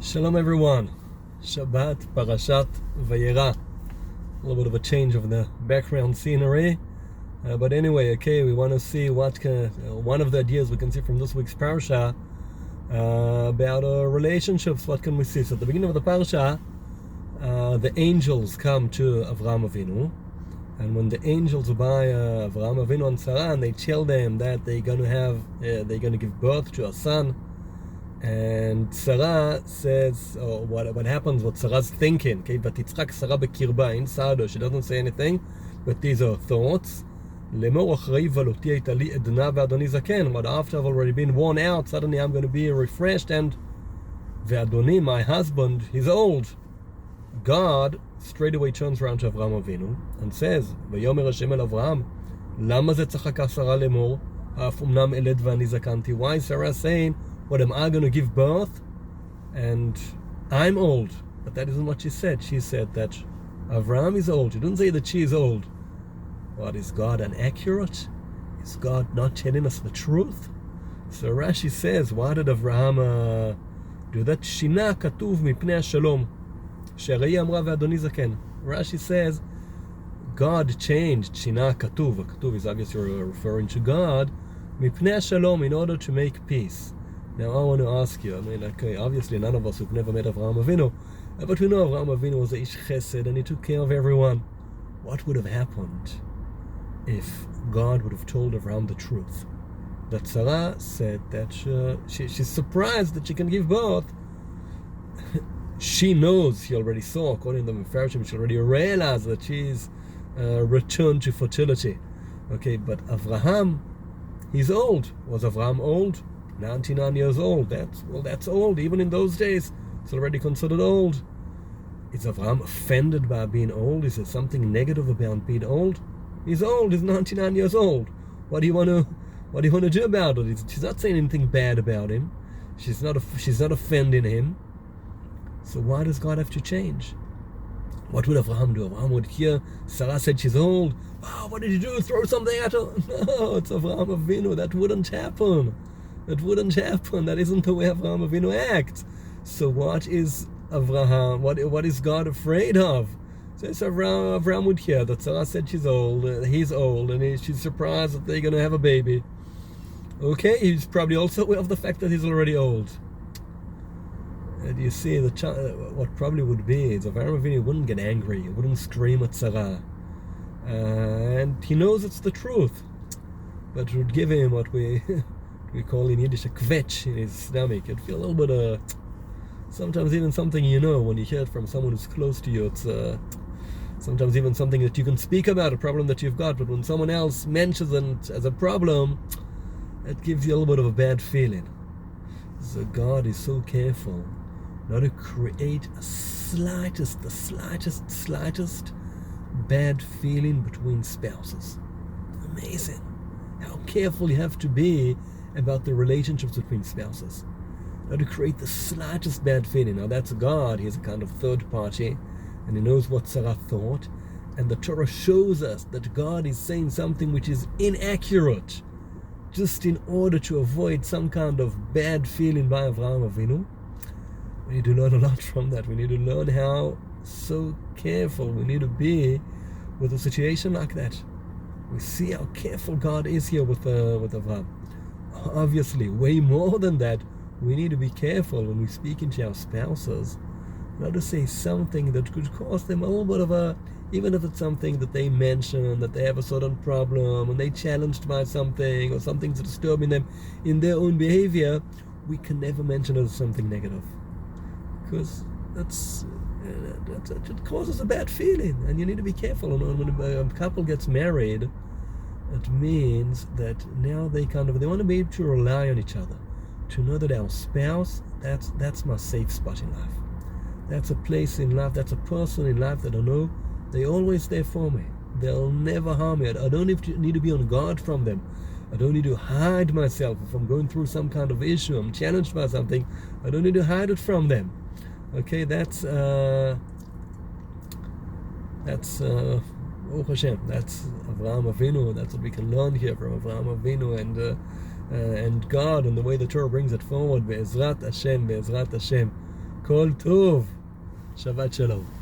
Shalom everyone. Shabbat, Parashat Vayera. A little bit of a change of the background scenery. But anyway, okay, we want to see what one of the ideas we can see from this week's Parasha about relationships. What can we see? So at the beginning of the Parasha, the angels come to Avraham Avinu. And when the angels buy Avraham Avinu and Sarah, and they tell them that they're going to give birth to a son, and Sarah says, what happens, what Sarah's thinking, okay, but Yitzchak Sarah bekirba, inside her, she doesn't say anything, but these are thoughts. Lemor achrei valoti hayta li edna ve'adoni zaken, but after I've already been worn out, suddenly I'm going to be refreshed, and ve'adoni, my husband, he's old. God straight away turns around to Avraham Avinu and says, Vayomer Hashem el Avraham, lama ze tzachaka Sarah lemor, ha'af umnam eled ve'ani zakanti. Why is Sarah saying, what am I going to give birth? And I'm old. But that isn't what she said. She said that Avraham is old. She didn't say that she is old. What, is God inaccurate? Is God not telling us the truth? So Rashi says, why did Avraham do that? Shina katuv mipnei hashalom. Sherei amra ve'adoni zaken. Rashi says, God changed. Shina katuv. Katuv is obviously referring to God. Mipnei hashalom, in order to make peace. Now I want to ask you, okay, obviously none of us who've never met Avraham Avinu, but we know Avraham Avinu was a ish chesed and he took care of everyone. What would have happened if God would have told Avraham the truth? That Sarah said that she's surprised that she can give birth. She knows, she already saw, according to the Mefarshim, she already realized that she's returned to fertility. Okay, but Avraham, he's old. Was Avraham old? 99 years old. That's old. Even in those days, it's already considered old. Is Avraham offended by being old? Is there something negative about being old? He's old. He's 99 years old. What do you want to do about it? She's not saying anything bad about him. She's not offending him. So why does God have to change? What would Avraham do? Avraham would hear Sarah said she's old. Wow, what did you do? Throw something at her? No, it's Avraham Avinu. That wouldn't happen. That wouldn't happen. That isn't the way Avraham Avinu acts. So what is Avraham? What is God afraid of? So Avraham would hear that Sarah said she's old, he's old, and she's surprised that they're going to have a baby. Okay, he's probably also aware of the fact that he's already old. And you see, what probably would be is Avraham Avinu wouldn't get angry, he wouldn't scream at Sarah. And he knows it's the truth. But it would give him what we call in Yiddish a kvetch in his stomach. It'd feel a little bit sometimes even something when you hear it from someone who's close to you. It's sometimes even something that you can speak about, a problem that you've got, but when someone else mentions it as a problem, it gives you a little bit of a bad feeling. So God is so careful not to create the slightest bad feeling between spouses. Amazing how careful you have to be about the relationships between spouses. Not to create the slightest bad feeling. Now that's God, he's a kind of third party, and he knows what Sarah thought, and the Torah shows us that God is saying something which is inaccurate, just in order to avoid some kind of bad feeling by Avraham Avinu. We need to learn a lot from that. We need to learn how so careful we need to be with a situation like that. We see how careful God is here with Avraham. Obviously, way more than that, we need to be careful when we speak into our spouses not to say something that could cause them a little bit of even if it's something that they mention, that they have a certain problem, and they challenged by something, or something's disturbing them in their own behavior, we can never mention it as something negative. Because it causes a bad feeling, and you need to be careful. And when a couple gets married, it means that now they want to be able to rely on each other, to know that our spouse, that's my safe spot in life. That's a place in life, that's a person in life that I know they're always there for me. They'll never harm me. I don't need to be on guard from them. I don't need to hide myself. If I'm going through some kind of issue, I'm challenged by something, I don't need to hide it from them. Okay, that's Baruch Hashem. That's Avraham Avinu. That's what we can learn here from Avraham Avinu and God, and the way the Torah brings it forward. Be'ezrat Hashem. Kol Tov. Shabbat Shalom.